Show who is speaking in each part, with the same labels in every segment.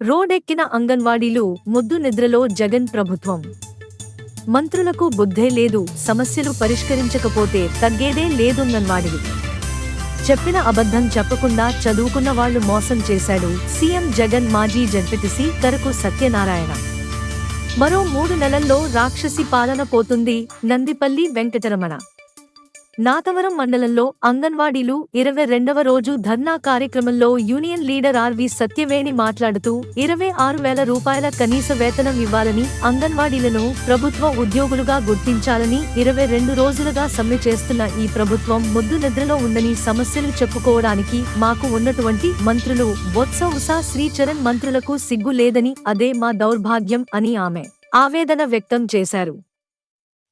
Speaker 1: రోడెక్కిన అంగన్వాడీలు, ముద్దు నిద్రలో జగన్ ప్రభుత్వం. మంత్రులకు బుద్ధే లేదు, సమస్యలు పరిష్కరించకపోతే తగ్గేదే లేదంగన్వాడీలు. చెప్పిన అబద్ధం చెప్పకుండా చదువుకున్న వాళ్లు మోసం చేశాడు సీఎం జగన్. మాజీ జడ్పీటీసీ కరకు సత్యనారాయణ. మరో 3 నెలల్లో రాక్షసి పాలన పోతుంది. నందిపల్లి వెంకటరమణ. నాతవరం మండలంలో అంగన్వాడీలు 22వ రోజు ధర్నా కార్యక్రమంలో యూనియన్ లీడర్ ఆర్వి సత్యవేణి మాట్లాడుతూ 26,000 రూపాయల కనీస వేతనం ఇవ్వాలని, అంగన్వాడీలను ప్రభుత్వ ఉద్యోగులుగా గుర్తించాలని 22 రోజులుగా సమ్మె చేస్తున్న ఈ ప్రభుత్వం ముద్దు నిద్రలో ఉందని, సమస్యలు చెప్పుకోవడానికి మాకు ఉన్నటువంటి మంత్రులు బొత్స, ఉషా, శ్రీచరణ్ మంత్రులకు సిగ్గు లేదని, అదే మా దౌర్భాగ్యం అని ఆమె ఆవేదన వ్యక్తం చేశారు.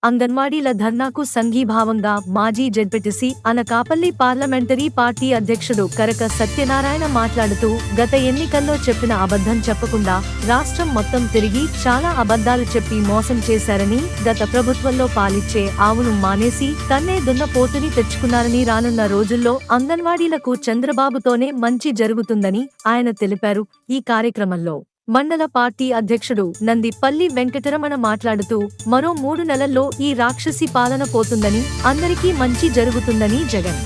Speaker 1: అంగన్వాడీల ధర్నాకు సంఘీభావంగా మాజీ జడ్పీటీసీ అనకాపల్లి పార్లమెంటరీ పార్టీ అధ్యక్షుడు కరక సత్యనారాయణ మాట్లాడుతూ, గత ఎన్నికల్లో చెప్పిన అబద్ధం చెప్పకుండా రాష్ట్రం మొత్తం తిరిగి చాలా అబద్ధాలు చెప్పి మోసం చేశారని, గత ప్రభుత్వంలో పాలిచ్చే ఆవును మానేసి తన్నే దున్నపోతుని తెచ్చుకున్నారని, రానున్న రోజుల్లో అంగన్వాడీలకు చంద్రబాబుతోనే మంచి జరుగుతుందని ఆయన తెలిపారు. ఈ కార్యక్రమంలో మండల పార్టీ అధ్యక్షుడు నందిపల్లి వెంకటరమణ మాట్లాడుతూ, మరో 3 నెలల్లో ఈ రాక్షసి పాలన పోతుందని, అందరికీ మంచి జరుగుతుందని జగన్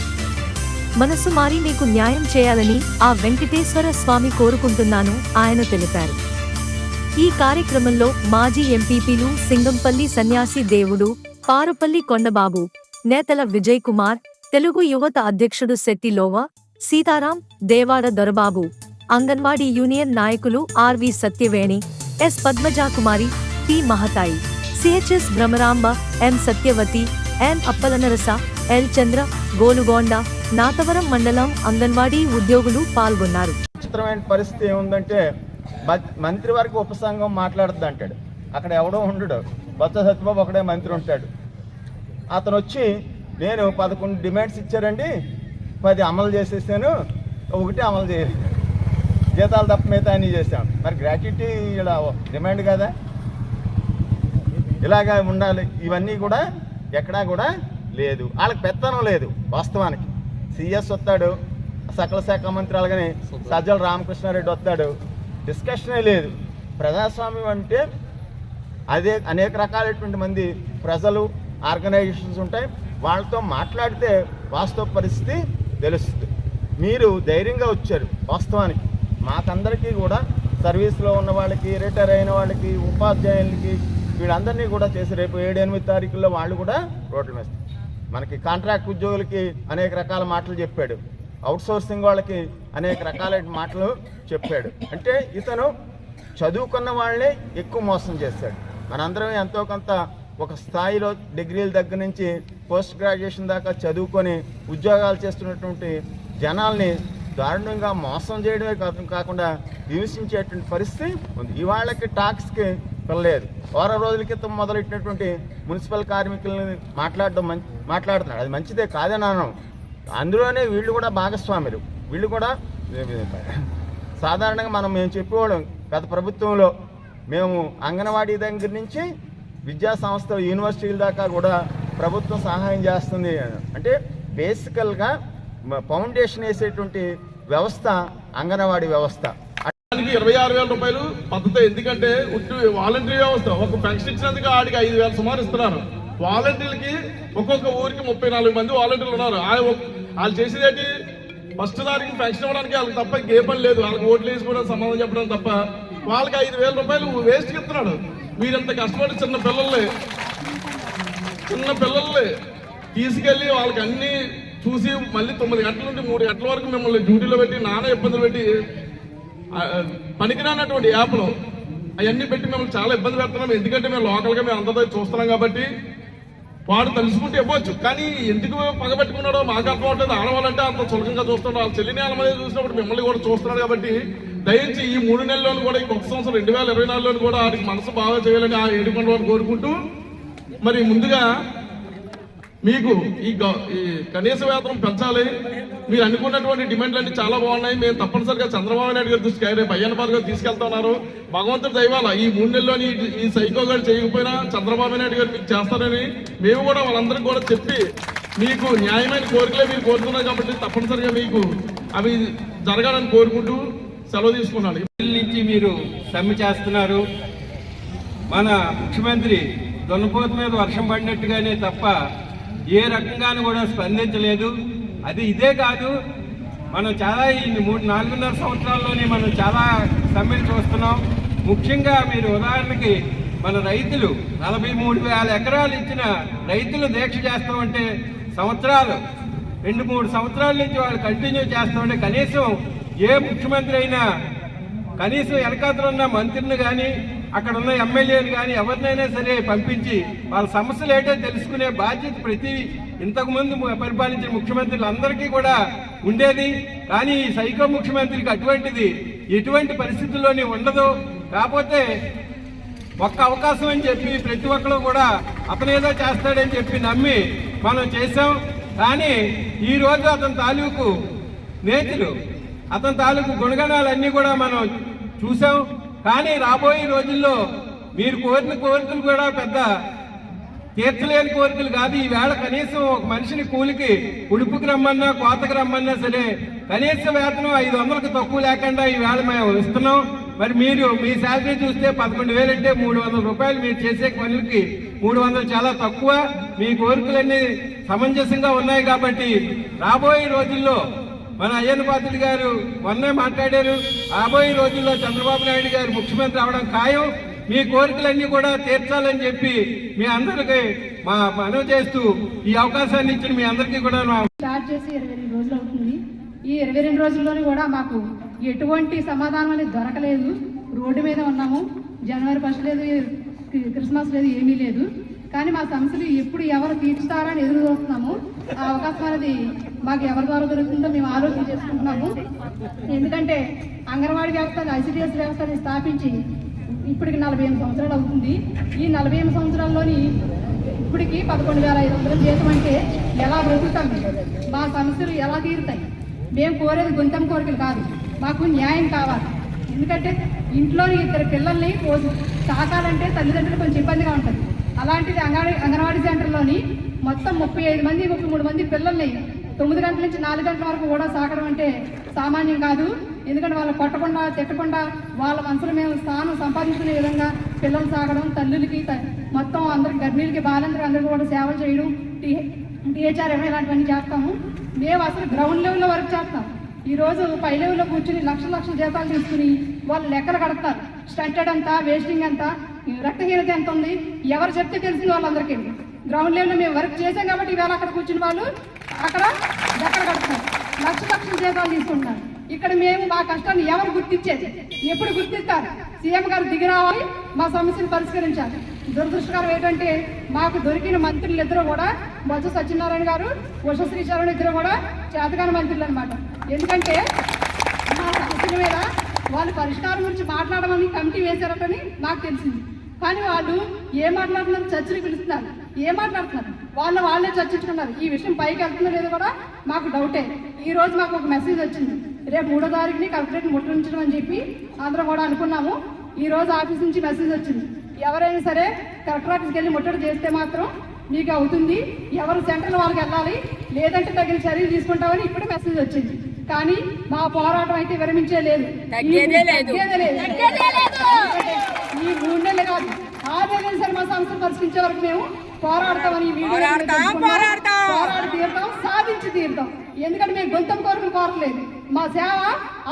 Speaker 1: మనసు మారి మీకు న్యాయం చేయాలని ఆ వెంకటేశ్వర స్వామి కోరుకుంటున్నాను ఆయన తెలిపారు. ఈ కార్యక్రమంలో మాజీ ఎంపీపీలు సింగంపల్లి సన్యాసి దేవుడు, పారుపల్లి కొండబాబు, నేతల విజయ్ కుమార్, తెలుగు యువత అధ్యక్షుడు శెట్టి లోవ, సీతారాం, దేవాడ దొరబాబు, అంగన్వాడీ యూనియన్ నాయకులు R V Satyaveni, S Padmajakumari, P Mahatayi, C H S Bhramaramba, M Satyavathi, M Appalanarasa, L Chandra, Golugonda, Nathavaram మండలం అంగన్వాడీ ఉద్యోగులు పాల్గొన్నారు.
Speaker 2: విచిత్రమైన పరిస్థితి ఏముందంటే, మంత్రివర్గ ఉపసంఘం మాట్లాడుద్ది అంటాడు, అక్కడ ఎవడో ఉండడు, బొత్స సత్యబాబు ఒకడే మంత్రి ఉంటాడు. అతను వచ్చి నేను 11 డిమాండ్స్ ఇచ్చారండి, 10 అమలు చేసేసాను, 1 అమలు చేయలేదు, జీతాలు తప్ప మిగతా అన్నీ చేశాం. మరి గ్రాట్యుటీ ఇలా డిమాండ్ కదా, ఇలాగా ఉండాలి. ఇవన్నీ కూడా ఎక్కడా కూడా లేదు, వాళ్ళకి పెత్తనం లేదు. వాస్తవానికి సిఎస్ వస్తాడు, సకల శాఖ మంత్రి అలాగని సజ్జల రామకృష్ణారెడ్డి వస్తాడు, డిస్కషనే లేదు. ప్రజాస్వామ్యం అంటే అదే అనేక రకాలైనటువంటి మంది ప్రజలు, ఆర్గనైజేషన్స్ ఉంటాయి, వాళ్ళతో మాట్లాడితే వాస్తవ పరిస్థితి తెలుస్తుంది. మీరు ధైర్యంగా వచ్చారు. వాస్తవానికి మాకందరికీ కూడా సర్వీస్లో ఉన్న వాళ్ళకి, రిటైర్ అయిన వాళ్ళకి, ఉపాధ్యాయులకి, వీళ్ళందరినీ కూడా చేసి రేపు 7-8 తారీఖుల్లో వాళ్ళు కూడా రోడ్ల మీద. మనకి కాంట్రాక్ట్ ఉద్యోగులకి అనేక రకాల మాటలు చెప్పాడు, అవుట్సోర్సింగ్ వాళ్ళకి అనేక రకాలైన మాటలు చెప్పాడు. అంటే ఇతను చదువుకున్న వాళ్ళే ఎక్కువ మోసం చేశాడు. మనందరం ఎంతో కొంత ఒక స్థాయిలో డిగ్రీల దగ్గర నుంచి పోస్ట్ గ్రాడ్యుయేషన్ దాకా చదువుకొని ఉద్యోగాలు చేస్తున్నటువంటి జనాల్ని దారుణంగా మోసం చేయడమే కాకుండా హింసించేటువంటి పరిస్థితి ఉంది. ఇవాళకి టాక్స్కి పిల్లలేదు. వారం రోజుల క్రితం మొదలెట్టినటువంటి మున్సిపల్ కార్మికులని మాట్లాడుతున్నాడు, అది మంచిదే కాదని అన్నాం. అందులోనే వీళ్ళు కూడా భాగస్వాములు. వీళ్ళు కూడా సాధారణంగా మేము చెప్పేవాళ్ళం, గత ప్రభుత్వంలో మేము అంగన్వాడీ దగ్గర నుంచి విద్యా సంస్థలు, యూనివర్సిటీల దాకా కూడా ప్రభుత్వం సహాయం చేస్తుంది. అంటే బేసికల్గా ఫౌండేషన్ వేసేటువంటి వ్యవస్థ అంగన్వాడీ వ్యవస్థ.
Speaker 3: 26,000 రూపాయలు పద్ధతి. ఎందుకంటే వాలంటీర్ వ్యవస్థ, ఒక పెన్షన్ ఇచ్చినందుకు ఆడికి 5,000 సుమారు ఇస్తున్నారు. వాలంటీర్లకి ఒక్కొక్క ఊరికి 34 మంది వాలంటీర్లు ఉన్నారు. వాళ్ళు చేసేదేంటి, ఫస్ట్ తారీఖు పెన్షన్ ఇవ్వడానికి వాళ్ళకి తప్ప ఇంకే పని లేదు. వాళ్ళకి ఓట్లు వేసుకోవడం, సమాధానం చెప్పడం తప్ప వాళ్ళకి 5,000 రూపాయలు వేస్ట్కి ఇస్తున్నాడు. మీరంత కష్టపడి చిన్న పిల్లల్ని తీసుకెళ్ళి వాళ్ళకి అన్ని చూసి మళ్ళీ 9 గంటల నుండి 3 గంటల వరకు మిమ్మల్ని డ్యూటీలో పెట్టి నానా ఇబ్బందులు పెట్టి పనికిరానటువంటి యాప్లు అవన్నీ పెట్టి మిమ్మల్ని చాలా ఇబ్బంది పెడుతున్నాం. ఎందుకంటే మేము లోకల్గా మేము అందరితో చూస్తున్నాం కాబట్టి వాడు తెలుసుకుంటే ఇవ్వచ్చు. కానీ ఎందుకు పగబెట్టుకున్నాడో మాకు అర్థం అవట్లేదు. ఆడవాళ్ళంటే అంత చులకంగా చూస్తున్నాడు, వాళ్ళ చెల్లిని వాళ్ళ మీద చూసినప్పుడు మిమ్మల్ని కూడా చూస్తున్నాడు. కాబట్టి దయించి ఈ 3 నెలల్లోనూ కూడా, ఈ కొత్త సంవత్సరం 2024లోనూ కూడా వాటికి మనసు బాగా చేయాలని ఆ ఏడుకొండ వారు కోరుకుంటూ, మరి ముందుగా మీకు ఈ కనీస వేతనం పెంచాలి. మీరు అనుకున్నటువంటి డిమాండ్లన్నీ చాలా బాగున్నాయి. మేము తప్పనిసరిగా చంద్రబాబు నాయుడు గారి దృష్టికి, రేపు అయ్యన్నపాద గారు తీసుకెళ్తున్నారు. భగవంతుడు దైవాల ఈ 3 నెలల్లోని ఈ సైకో గారు చేయకపోయినా చంద్రబాబు నాయుడు గారు మీకు చేస్తారని మేము కూడా వాళ్ళందరికీ కూడా చెప్పి, మీకు న్యాయమైన కోరికలే మీరు కోరుతున్నారు కాబట్టి తప్పనిసరిగా మీకు అవి జరగాలని కోరుకుంటూ సెలవు తీసుకున్నాను.
Speaker 4: నుంచి మీరు సమ్మె చేస్తున్నారు. మన ముఖ్యమంత్రి దున్నపోతు మీద వర్షం పడినట్టుగానే తప్ప ఏ రకంగానూ కూడా స్పందించలేదు. అది ఇదే కాదు, మనం చాలా ఈ 4.5 సంవత్సరాల్లోనే మనం చాలా సమ్మెలు చూస్తున్నాం. ముఖ్యంగా మీరు ఉదాహరణకి మన రైతులు 43,000 ఎకరాలు ఇచ్చిన రైతులు దీక్ష చేస్తామంటే సంవత్సరాలు 2-3 సంవత్సరాల నుంచి వాళ్ళు కంటిన్యూ చేస్తామంటే కనీసం ఏ ముఖ్యమంత్రి అయినా కనీసం వెనకాతలున్న మంత్రిని కానీ అక్కడ ఉన్న ఎమ్మెల్యేలు కానీ ఎవరినైనా సరే పంపించి వాళ్ళ సమస్యలు ఏంటో తెలుసుకునే బాధ్యత ఇంతకుముందు పరిపాలించిన ముఖ్యమంత్రులందరికీ కూడా ఉండేది. కానీ ఈ సైకో ముఖ్యమంత్రికి ఎటువంటి పరిస్థితుల్లోని ఉండదు. కాకపోతే ఒక్క అవకాశం అని చెప్పి ప్రతి ఒక్కరు కూడా అతనేదో చేస్తాడని చెప్పి నమ్మి మనం చేసాం. కానీ ఈరోజు అతని తాలూకు నేతలు, అతని తాలూకు గుణగణాలన్నీ కూడా మనం చూసాం. కానీ రాబోయే రోజుల్లో మీరు కోరిన కోరికలు కూడా పెద్ద తీర్చలేని కోరికలు కాదు. ఈవేళ కనీసం ఒక మనిషిని కూలికి ఉడుపుకి రమ్మన్నా కోతకు రమ్మన్నా సరే కనీస వేతనం 500కు తక్కువ లేకుండా ఈవేళ మేము ఇస్తున్నాం. మరి మీరు మీ శాలరీ చూస్తే 11,000 అంటే 300 రూపాయలు మీరు చేసే పనులకి 300 చాలా తక్కువ. మీ కోరికలన్నీ సమంజసంగా ఉన్నాయి. కాబట్టి రాబోయే రోజుల్లో మన అయ్యన్న పాత్రుడు గారు మొన్నే మాట్లాడారు, రాబోయే రోజుల్లో చంద్రబాబు నాయుడు గారు ముఖ్యమంత్రి అవడం ఖాయం. మీ కోరికలన్నీ కూడా తీర్చాలని చెప్పి మీ అందరికీ మనవి చేస్తూ ఈ అవకాశాన్ని ఇచ్చిన మీ అందరికీ కూడా
Speaker 5: స్టార్ట్ చేసి 22 రోజులు అవుతుంది. ఈ 22 రోజుల్లోనే కూడా మాకు ఎటువంటి సమాధానం అనేది దొరకలేదు. రోడ్డు మీద ఉన్నాము. జనవరి 1 లేదు, క్రిస్మస్ లేదు, ఏమీ లేదు. కానీ మా సమస్యలు ఎప్పుడు ఎవరు తీర్చుతారని ఎదురు చూస్తున్నాము. ఆ అవకాశం అనేది మాకు ఎవరి ద్వారా దొరుకుతుందో మేము ఆలోచన చేసుకుంటున్నాము. ఎందుకంటే అంగన్వాడీ వ్యవస్థను, ICDS వ్యవస్థని స్థాపించి ఇప్పటికి 48 సంవత్సరాలు అవుతుంది. ఈ 48 సంవత్సరాల్లోని ఇప్పటికి 11,500 జీతం అంటే ఎలా బ్రతుకుతాం? మా సమస్యలు ఎలా తీరుతాయి? మేము కోరేది గొంతం కోరికలు కాదు, మాకు న్యాయం కావాలి. ఎందుకంటే ఇంట్లోని 2 పిల్లల్ని సాకాలంటే తల్లిదండ్రులు కొంచెం ఇబ్బందిగా ఉంటుంది. అలాంటిది అంగన్వాడీ సెంటర్లోని మొత్తం 35 మంది 33 మంది పిల్లల్ని 9 గంటల నుంచి 4 గంటల వరకు కూడా సాకడం అంటే సామాన్యం కాదు. ఎందుకంటే వాళ్ళు కొట్టకుండా తిట్టకుండా వాళ్ళ మనసులో మేము స్థానం సంపాదించుకునే విధంగా పిల్లలు సాగడం, తల్లులకి మొత్తం అందరికి గర్భిణీలకి బాలందరూ అందరికీ కూడా సేవలు చేయడం, THRM ఇలాంటివన్నీ చేస్తాము. మేము అసలు గ్రౌండ్ లెవెల్లో వర్క్ చేస్తాం. ఈరోజు పై లెవెల్లో కూర్చుని లక్షల జీతాలు తీసుకుని వాళ్ళు లెక్కలు కడతారు. స్టంటెడ్ అంతా, వేస్టింగ్ అంతా, రక్తహీనత ఎంత ఉంది ఎవరు చెప్తే తెలిసింది వాళ్ళందరికీ. గ్రౌండ్ లెవెల్లో మేము వర్క్ చేసాం కాబట్టి ఇవాళ అక్కడ కూర్చుని వాళ్ళు అక్కడ లెక్కలు కడతారు, లక్షల జీతాలు తీసుకుంటున్నారు. ఇక్కడ మేము మా కష్టాన్ని ఎవరు గుర్తించేది? ఎప్పుడు గుర్తిస్తారు? సీఎం గారు దిగి రావాలి, మా సమస్యను పరిష్కరించాలి. దురదృష్టకరం ఏంటంటే మాకు దొరికిన మంత్రులు ఇద్దరు కూడా, బొత్స సత్యనారాయణ గారు, ఉష శ్రీశరణ ఇద్దరు కూడా చేతకాని మంత్రులు అనమాట. ఎందుకంటే మా సమస్యల మీద వాళ్ళు పరిష్కారం గురించి మాట్లాడమని కమిటీ వేశారటని నాకు తెలిసింది. కానీ వాళ్ళు ఏం మాట్లాడుతున్నారు? చర్చలు పిలుస్తున్నారు. ఏం మాట్లాడుతున్నారు? వాళ్ళే చర్చించుకున్నారు. ఈ విషయం పైకి వెళ్తుందో లేదో కూడా మాకు డౌటే. ఈ రోజు మాకు ఒక మెసేజ్ వచ్చింది, రేపు 3వ తారీఖుని కలెక్టరేట్ ముట్టడించడం అని చెప్పి అందరం కూడా అనుకున్నాము. ఈ రోజు ఆఫీస్ నుంచి మెసేజ్ వచ్చింది, ఎవరైనా సరే కలెక్టర్ ఆఫీస్కి వెళ్ళి ముట్టడి చేస్తే మాత్రం మీకు అవుతుంది, ఎవరు సెంటర్లో వాళ్ళకి వెళ్ళాలి, లేదంటే తగిన చర్యలు తీసుకుంటామని ఇప్పుడు మెసేజ్ వచ్చింది. కానీ మా పోరాటం అయితే విరమించే లేదు. ఈ 3 నెలలు కాదు, 6 నెలలు సరే మా సంస్థ పరిష్కరించే వరకు మేము పోరాడతామని పోరాడి తీరుతాం, సాధించి తీరుతాం. ఎందుకంటే మేము గొంతం కోరికలు కోరలేదు. మా సేవ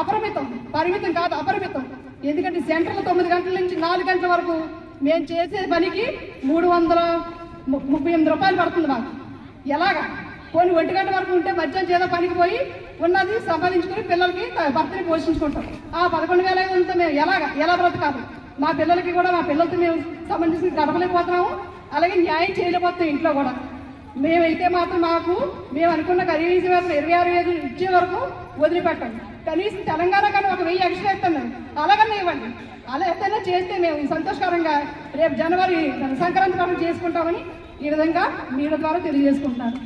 Speaker 5: అపరిమితం, పరిమితం కాదు, అపరిమితం. ఎందుకంటే సెంటర్లో 9 గంటల నుంచి 4 గంటల వరకు మేము చేసే పనికి 338 రూపాయలు పడుతుంది మాకు. ఎలాగా? కొన్ని 1 గంట వరకు ఉంటే మధ్యాహ్నం చేదో పనికి పోయి ఉన్నది సంపాదించుకుని పిల్లలకి భర్తని పోషించుకుంటాం. ఆ 11,500 మేము ఎలా బ్రతకాలి? మా పిల్లలకి కూడా, మా పిల్లలతో మేము సంబంధించి గడపలేకపోతున్నాము, అలాగే న్యాయం చేయలేకపోతున్నాం. ఇంట్లో కూడా మేమైతే మాత్రం మేము అనుకున్న కనీస వేతనం 26,000 ఇచ్చే వరకు వదిలిపెట్టండి. కనీసం తెలంగాణ కానీ 1,000 ఎక్స్ట్రా ఇస్తాను, అలాగనే ఇవ్వండి. అలా ఎంతైనా చేస్తే మేము సంతోషకరంగా రేపు జనవరి సంక్రాంతి పండుగ చేసుకుంటామని ఈ విధంగా మీడియా ద్వారా తెలియజేసుకుంటున్నాను.